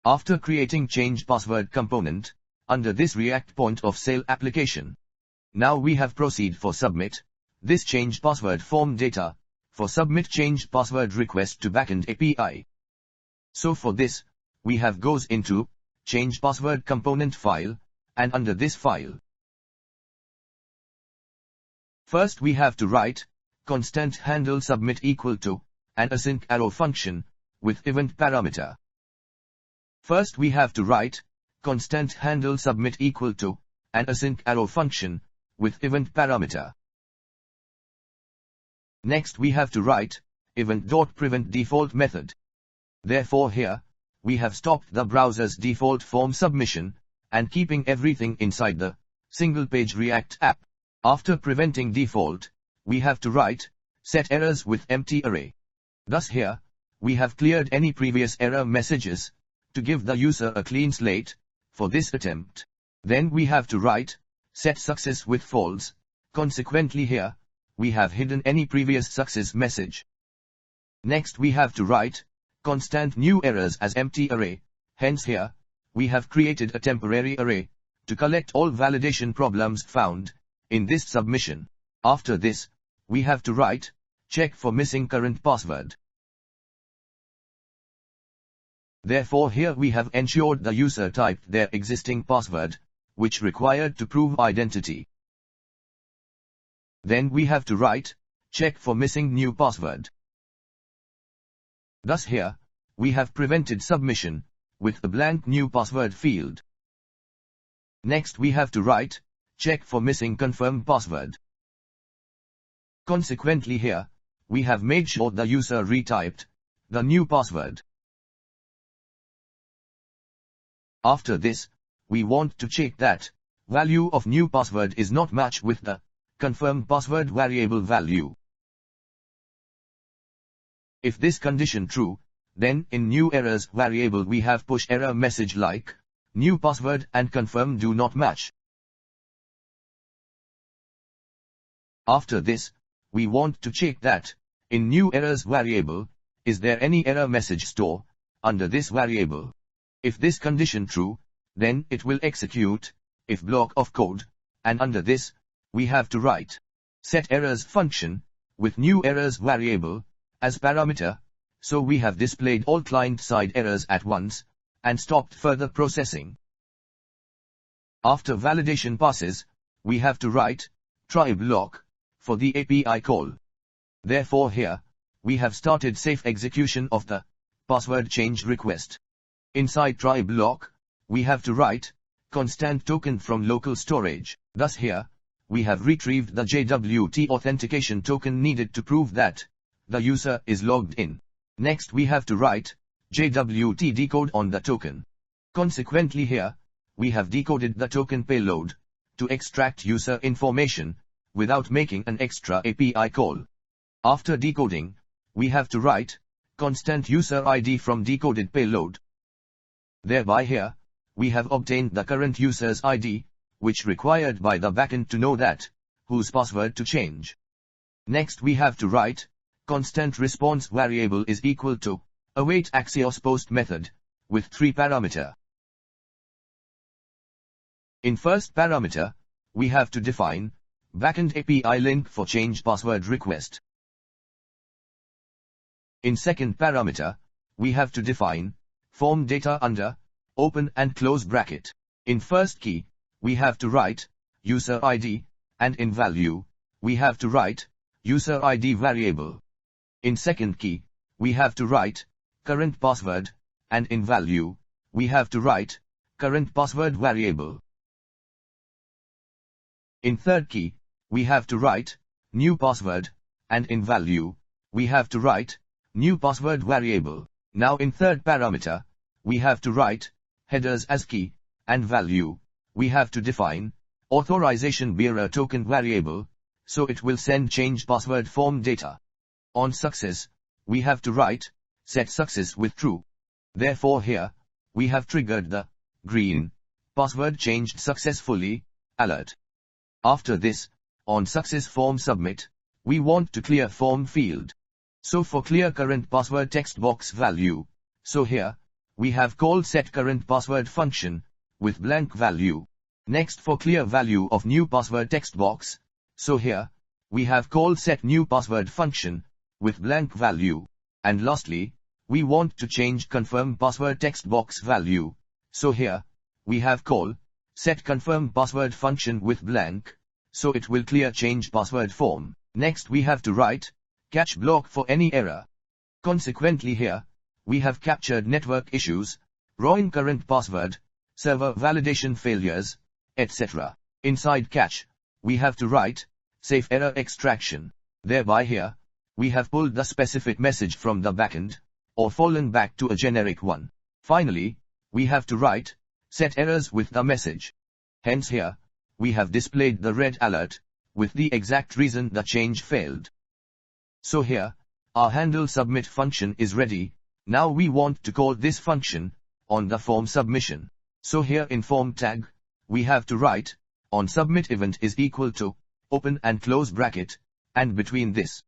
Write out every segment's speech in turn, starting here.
After creating change password component, under this React point of sale application. Now we have proceed for submit, this change password form data, for submit changed password request to Backend API. So for this, we have goes into, change password component file, and under this file. First we have to write, constant handleSubmit equal to, an async arrow function, with event parameter. First we have to write, constant handleSubmit equal to, an async arrow function, with event parameter. Next we have to write, event.preventDefault method. Therefore here, we have stopped the browser's default form submission, and keeping everything inside the single page React app. After preventing default, we have to write, set errors with empty array. Thus here, we have cleared any previous error messages, to give the user a clean slate, for this attempt. Then we have to write, set success with false, consequently here, we have hidden any previous success message. Next we have to write, constant new errors as empty array, hence here, we have created a temporary array, to collect all validation problems found, in this submission. After this, we have to write, check for missing current password. Therefore here we have ensured the user typed their existing password, which required to prove identity. Then we have to write, check for missing new password. Thus here, we have prevented submission, with a blank new password field. Next we have to write, check for missing confirmed password. Consequently here, we have made sure the user retyped the new password. After this, we want to check that value of new password is not matched with the confirmed password variable value. If this condition true, then in new errors variable we have push error message like new password and confirm do not match. After this, we want to check that in new errors variable, is there any error message store under this variable. If this condition true, then it will execute if block of code, and under this, we have to write set errors function with new errors variable as parameter, so we have displayed all client-side errors at once, and stopped further processing. After validation passes, we have to write try block for the API call. Therefore here, we have started safe execution of the password change request. Inside try block, we have to write constant token from local storage. Thus here, we have retrieved the JWT authentication token needed to prove that the user is logged in. Next we have to write JWT decode on the token. Consequently here, we have decoded the token payload to extract user information without making an extra API call. After decoding, we have to write constant user ID from decoded payload. Thereby here, we have obtained the current user's ID, which required by the backend to know that whose password to change. Next we have to write constant response variable is equal to await Axios post method with 3 parameter. In first parameter, we have to define Backend API link for change password request. In second parameter, we have to define form data under open and close bracket. In first key, we have to write user ID, and in value, we have to write user ID variable. In second key, we have to write current password, and in value, we have to write current password variable. In third key, we have to write new password, and in value, we have to write new password variable. Now in third parameter, we have to write headers as key, and value, we have to define Authorization Bearer token variable, so it will send change password form data. On success, we have to write set success with true. Therefore here, we have triggered the green password changed successfully alert. After this, on success form submit, we want to clear form field. So for clear current password text box value, so here, we have called setCurrentPassword function with blank value. Next, for clear value of new password text box, so here, we have called setNewPassword function with blank value. And lastly, we want to change confirm password text box value, so here, we have called setConfirmPassword function with blank, so it will clear change password form. Next we have to write catch block for any error. Consequently here, we have captured network issues, wrong current password, server validation failures, etc. Inside catch, we have to write safe error extraction. Thereby here, we have pulled the specific message from the backend, or fallen back to a generic one. Finally, we have to write set errors with the message. Hence here, we have displayed the red alert, with the exact reason the change failed. So here, our handleSubmit function is ready. Now we want to call this function on the form submission. So here in form tag, we have to write onSubmit event is equal to open and close bracket, and between this,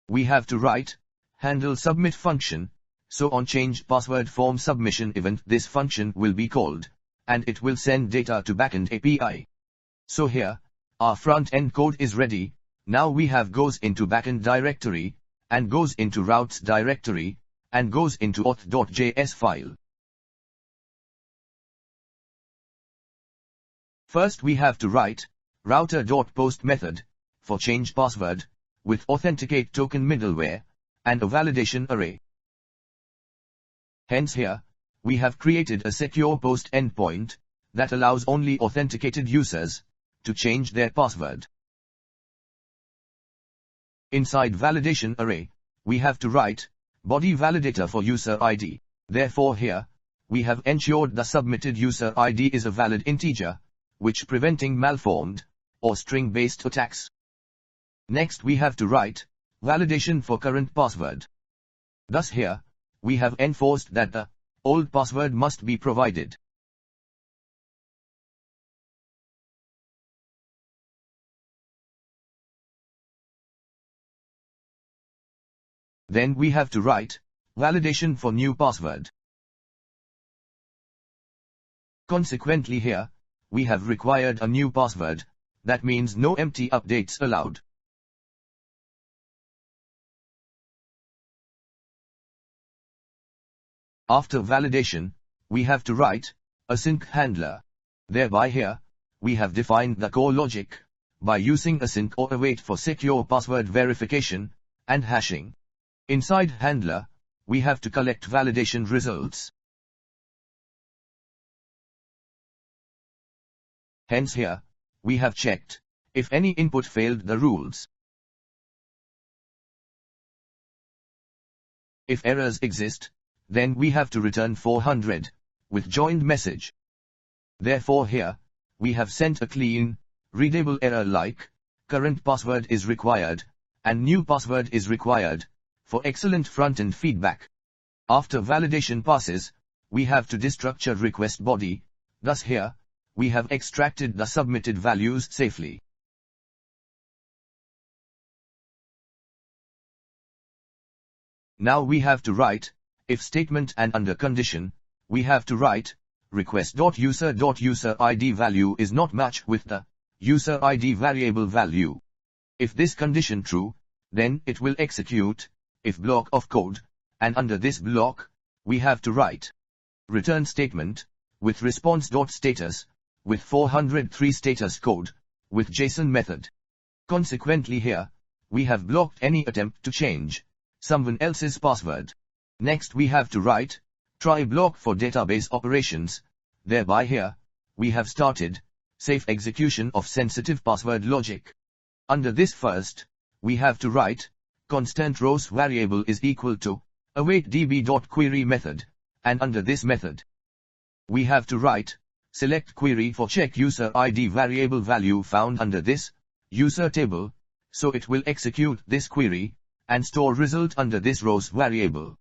we have to write handleSubmit function. So on change password form submission event, this function will be called, and it will send data to Backend API. So here, our front-end code is ready. Now we have goes into Backend directory, and goes into routes directory, and goes into auth.js file. First we have to write router.post method for change password with authenticateToken middleware and a validation array. Hence here, we have created a secure post endpoint that allows only authenticated users to change their password. Inside validation array, we have to write body validator for user ID. Therefore here, we have ensured the submitted user ID is a valid integer, which preventing malformed or string-based attacks. Next we have to write validation for current password. Thus here, we have enforced that the old password must be provided. Then we have to write validation for new password. Consequently here, we have required a new password, that means no empty updates allowed. After validation, we have to write async handler. Thereby here, we have defined the core logic by using async or await for secure password verification and hashing. Inside handler, we have to collect validation results. Hence here, we have checked if any input failed the rules. If errors exist, then we have to return 400 with joined message. Therefore here, we have sent a clean, readable error like current password is required and new password is required for excellent front-end feedback. After validation passes, we have to destructure request body. Thus here, we have extracted the submitted values safely. Now we have to write if statement, and under condition, we have to write request.user.userId value is not matched with the userId variable value. If this condition true, then it will execute if block of code, and under this block, we have to write return statement with response.status with 403 status code with JSON method. Consequently here, we have blocked any attempt to change someone else's password. Next we have to write try block for database operations. Thereby here, we have started safe execution of sensitive password logic. Under this first, we have to write constant rows variable is equal to await db.query method, and under this method, we have to write select query for check user ID variable value found under this user table, so it will execute this query and store result under this rows variable.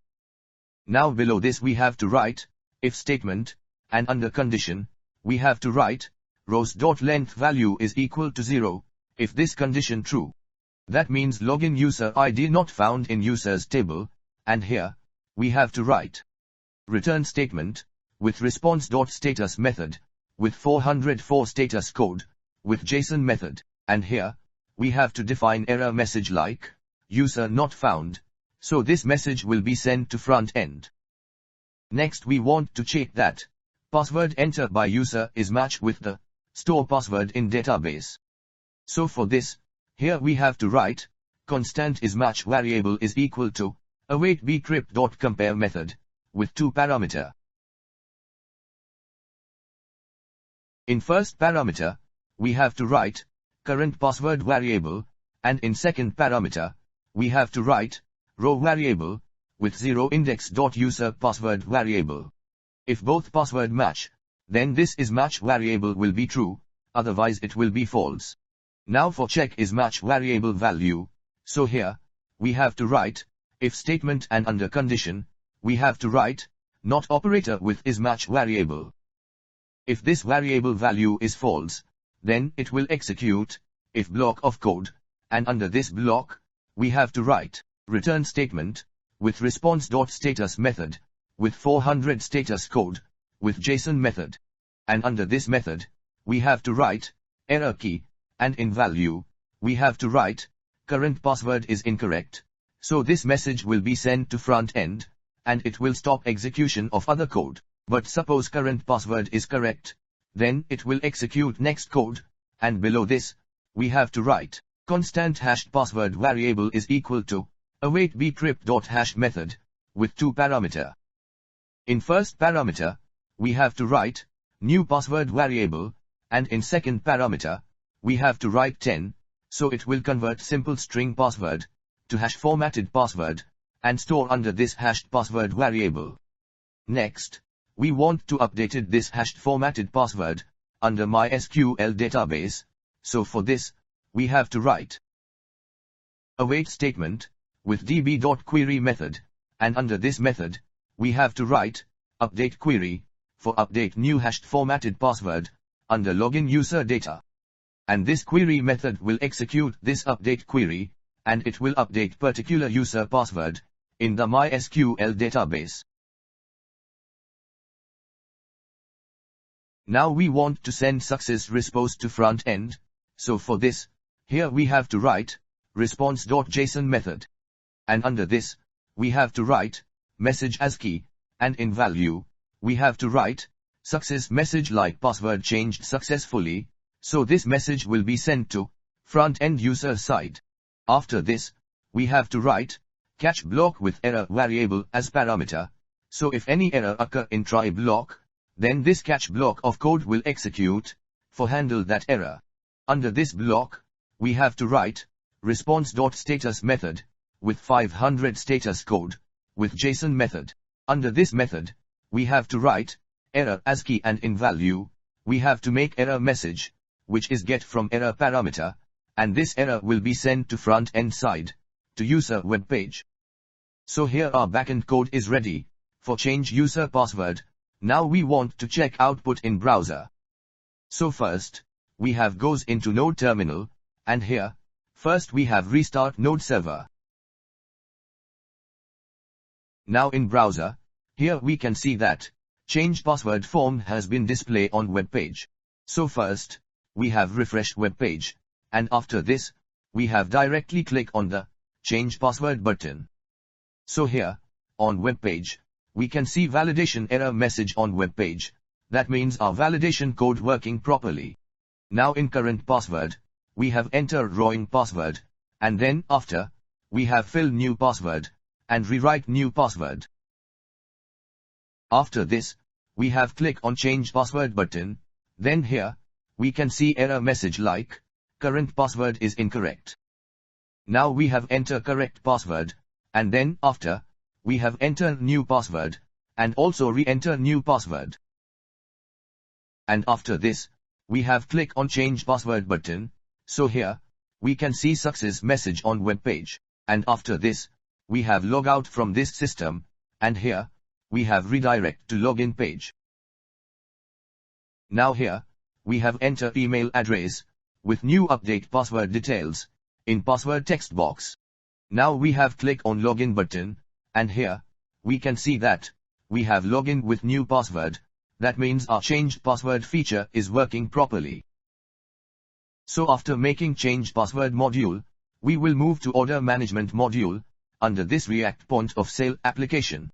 Now below this we have to write if statement, and under condition, we have to write rows.length value is equal to 0, if this condition true. That means login user ID not found in users table, and here, we have to write return statement, with response.status method, with 404 status code, with JSON method, and here, we have to define error message like, user not found, so this message will be sent to front end. Next we want to check that, password entered by user is matched with the, store password in database. So for this, here we have to write, constant isMatch variable is equal to, await bcrypt.compare method, with 2 parameter. In first parameter, we have to write, current password variable, and in second parameter, we have to write, row variable, with 0 index.user password variable. If both password match, then this isMatch variable will be true, otherwise it will be false. Now for check isMatch variable value, so here, we have to write, if statement and under condition, we have to write, not operator with isMatch variable. If this variable value is false, then it will execute, if block of code, and under this block, we have to write, return statement, with response.status method, with 400 status code, with JSON method. And under this method, we have to write, error key, and in value, we have to write, current password is incorrect, so this message will be sent to front end, and it will stop execution of other code. But suppose current password is correct, then it will execute next code, and below this, we have to write, constant hashed password variable is equal to, await bcrypt.hash method, with 2 parameter. In first parameter, we have to write, new password variable, and in second parameter, we have to write 10, so it will convert simple string password, to hash formatted password, and store under this hashed password variable. Next, we want to update this hashed formatted password, under MySQL database, so for this, we have to write, await statement, with db.query method, and under this method, we have to write, update query, for update new hashed formatted password, under login user data. And this query method will execute this update query, and it will update particular user password, in the MySQL database. Now we want to send success response to front end, so for this, here we have to write, response.json method. And under this, we have to write, message as key, and in value, we have to write, success message like password changed successfully, so this message will be sent to, front end user side. After this, we have to write, catch block with error variable as parameter, so if any error occur in try block, then this catch block of code will execute, for handle that error. Under this block, we have to write, response.status method, with 500 status code, with JSON method. Under this method, we have to write, error as key and in value, we have to make error message, which is get from error parameter, and this error will be sent to front end side, to user web page. So here our backend code is ready, for change user password. Now we want to check output in browser. So first, we have goes into Node terminal, and here, first we have restart Node server. Now in browser, here we can see that, change password form has been displayed on web page. So first, we have refreshed web page, and after this, we have directly click on the, change password button. So here, on web page, we can see validation error message on web page, that means our validation code working properly. Now in current password, we have enter wrong password, and then after, we have fill new password, and rewrite new password. After this, we have click on change password button, then here, we can see error message like, current password is incorrect. Now we have enter correct password, and then after, we have enter new password, and also re-enter new password. And after this, we have click on change password button, so here, we can see success message on web page, and after this, we have log out from this system, and here, we have redirect to login page. Now here, we have enter email address, with new update password details, in password text box. Now we have click on login button, and here, we can see that, we have login with new password. That means our changed password feature is working properly. So after making change password module, we will move to order management module, under this React point of sale application.